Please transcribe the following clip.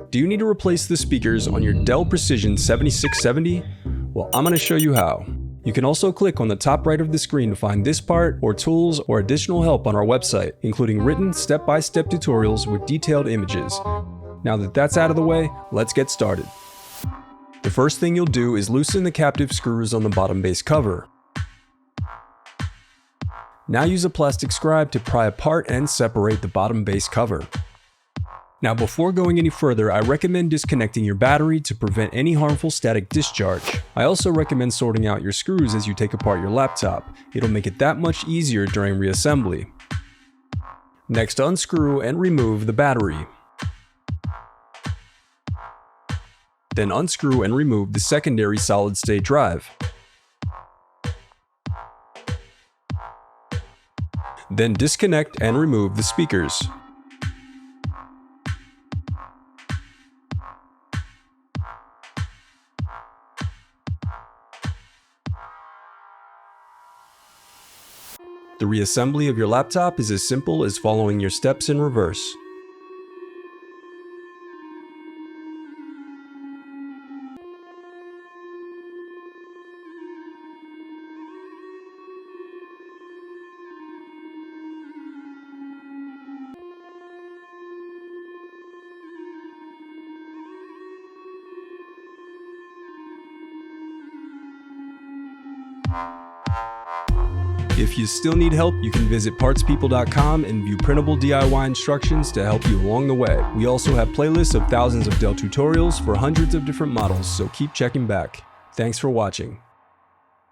Do you need to replace the speakers on your Dell Precision 7670? Well, I'm going to show you how. You can also click on the top right of the screen to find this part, or tools, or additional help on our website, including written step-by-step tutorials with detailed images. Now that that's out of the way, let's get started. The first thing you'll do is loosen the captive screws on the bottom base cover. Now use a plastic scribe to pry apart and separate the bottom base cover. Now before going any further, I recommend disconnecting your battery to prevent any harmful static discharge. I also recommend sorting out your screws as you take apart your laptop. It'll make it that much easier during reassembly. Next, unscrew and remove the battery. Then unscrew and remove the secondary solid-state drive. Then disconnect and remove the speakers. The reassembly of your laptop is as simple as following your steps in reverse. If you still need help, you can visit partspeople.com and view printable DIY instructions to help you along the way. We also have playlists of thousands of Dell tutorials for hundreds of different models, so keep checking back. Thanks for watching.